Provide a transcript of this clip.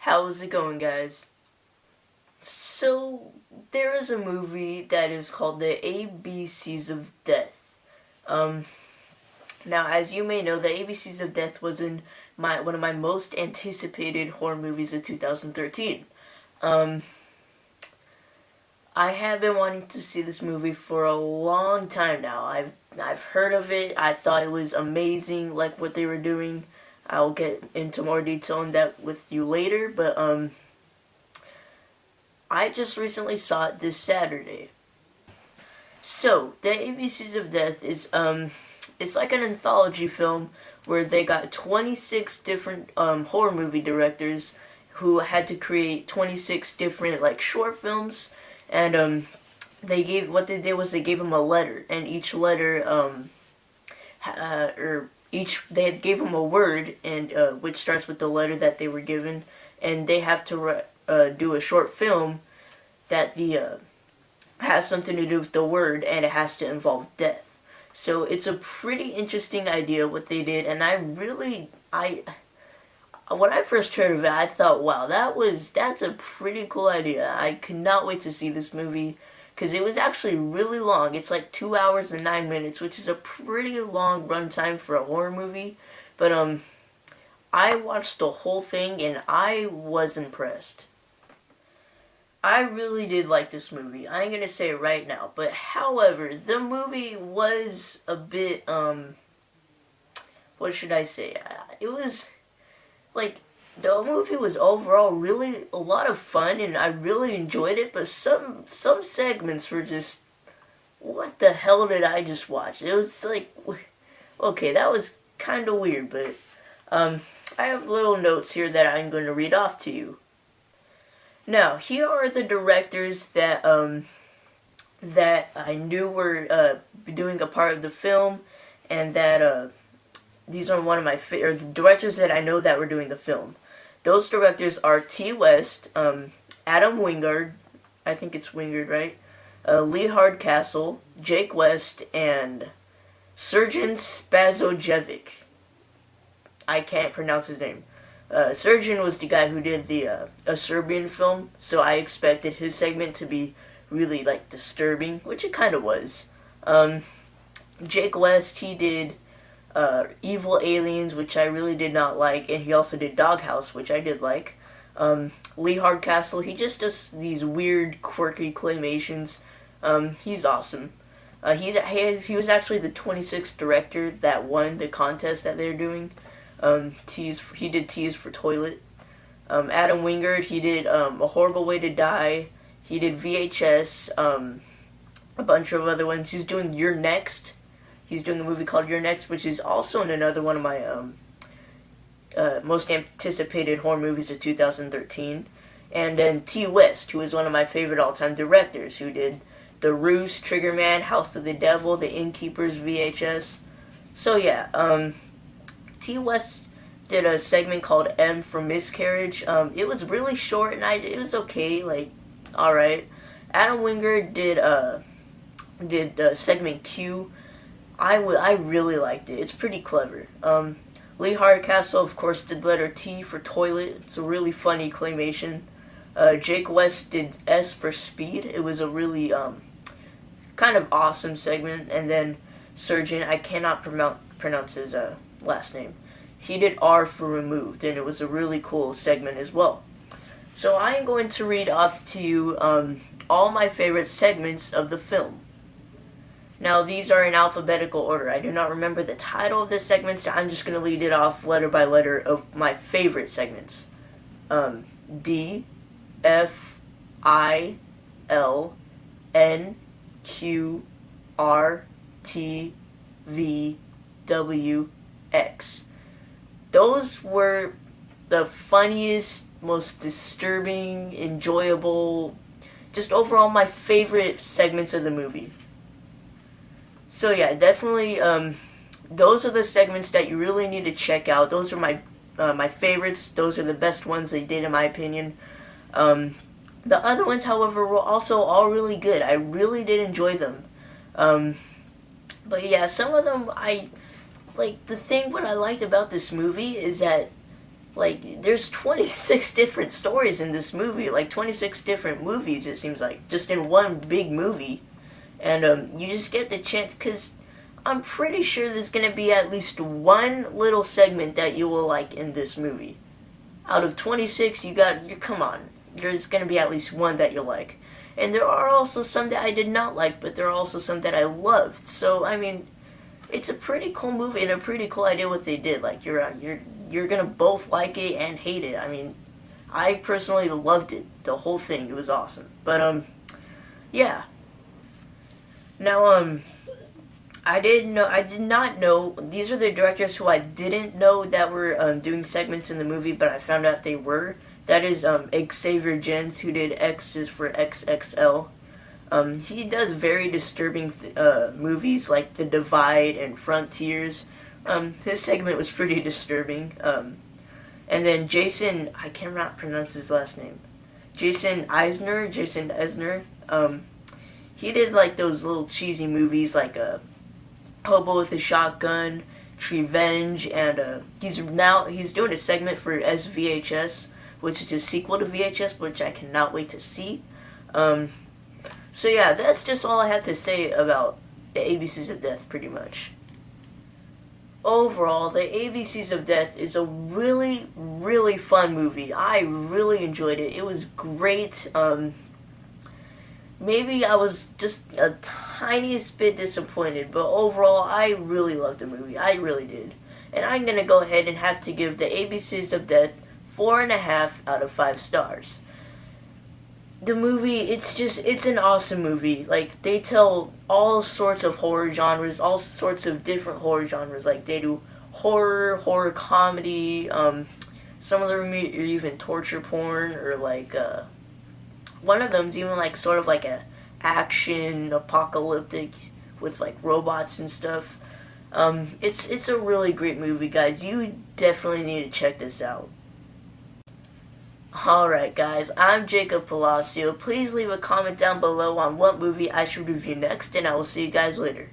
How's it going, guys? So, there is a movie that is called The ABCs of Death. Um, Now, as you may know, The ABCs of Death was in one of my most anticipated horror movies of 2013. Um, I have been wanting to see this movie for a long time now. I've heard of it. I thought it was amazing, like what they were doing. I'll get into more detail on that with you later, but I just recently saw it this Saturday. So, the ABCs of Death is it's like an anthology film where they got 26 different horror movie directors who had to create 26 different like short films, and they gave what they did was they gave them a letter, and each letter or each they gave them a word, and which starts with the letter that they were given, and they have to do a short film that the has something to do with the word, and it has to involve death. So it's a pretty interesting idea what they did, and I when I first heard of it, I thought, wow, that's a pretty cool idea. I could not wait to see this movie because it was actually really long. It's like 2 hours and 9 minutes, which is a pretty long runtime for a horror movie. But I watched the whole thing and I was impressed. I really did like this movie. I ain't gonna say it right now, but however, the movie was a bit what should I say? It was like the movie was overall really a lot of fun, and I really enjoyed it. But some segments were just, what the hell did I just watch? It was like, okay, that was kind of weird, but I have little notes here that I'm going to read off to you. Now, here are the directors that I knew were doing a part of the film, and that these are one of my or the directors that I know that were doing the film. Those directors are T. West, Adam Wingard, I think it's Wingard, right? Lee Hardcastle, Jake West, and Sergeant Spazojevic. I can't pronounce his name. Surgeon was the guy who did the a Serbian film, so I expected his segment to be really like disturbing, which it kind of was. Jake West, he did Evil Aliens, which I really did not like, and he also did Doghouse, which I did like. Lee Hardcastle, he just does these weird, quirky claymations. He's awesome. He was actually the 26th director that won the contest that they're doing. He did Tease for Toilet. Adam Wingard, he did A Horrible Way to Die. He did VHS, a bunch of other ones. He's doing You're Next. He's doing a movie called You're Next, which is also in another one of my most anticipated horror movies of 2013. And then T. West, who is one of my favorite all-time directors, who did The Roost, Triggerman, House of the Devil, The Innkeepers, VHS. So yeah, T. West did a segment called M for Miscarriage. It was really short, and it was okay, like, alright. Adam Wingard did segment Q. I really liked it. It's pretty clever. Lee Hardcastle, of course, did letter T for Toilet. It's a really funny claymation. Jake West did S for Speed. It was a really kind of awesome segment. And then Surgeon, I cannot pronounce his last name. He did R for Removed, and it was a really cool segment as well. So I am going to read off to you all my favorite segments of the film. Now, these are in alphabetical order. I do not remember the title of this segment, so I'm just going to lead it off letter by letter of my favorite segments. D, F, I, L, N, Q, R, T, V, W, X. Those were the funniest, most disturbing, enjoyable, just overall my favorite segments of the movie. So yeah, definitely, those are the segments that you really need to check out. Those are my favorites. Those are the best ones they did, in my opinion. The other ones, however, were also all really good. I really did enjoy them. But yeah, some of them, the thing what I liked about this movie is that Like, there's 26 different stories in this movie, like 26 different movies, it seems like, just in one big movie. And you just get the chance, because I'm pretty sure there's going to be at least one little segment that you will like in this movie. Out of 26, come on, there's going to be at least one that you like. And there are also some that I did not like, but there are also some that I loved. So, I mean, it's a pretty cool movie and a pretty cool idea what they did. Like, you're gonna both like it and hate it. I mean, I personally loved it, the whole thing. It was awesome. But yeah. Now I did not know. These are the directors who I didn't know that were doing segments in the movie, but I found out they were. That is Xavier Gens, who did X is for XXL. He does very disturbing movies like The Divide and Frontiers. His segment was pretty disturbing. And then Jason, I cannot pronounce his last name. Jason Eisner. He did like those little cheesy movies like Hobo with a Shotgun, Revenge, and he's doing a segment for SVHS, which is a sequel to VHS, which I cannot wait to see. So yeah, that's just all I have to say about the ABCs of Death, pretty much. Overall, the ABCs of Death is a really, really fun movie. I really enjoyed it. It was great. Maybe I was just a tiniest bit disappointed, but overall, I really loved the movie. I really did. And I'm gonna go ahead and have to give the ABCs of Death 4.5 out of 5 stars. The movie, it's an awesome movie. Like, they tell all sorts of horror genres, all sorts of different horror genres. Like, they do horror comedy, some of them are even torture porn, or like, one of them's even like sort of like a action apocalyptic with like robots and stuff. It's a really great movie, guys. You definitely need to check this out. Alright guys, I'm Jacob Palacio. Please leave a comment down below on what movie I should review next, and I will see you guys later.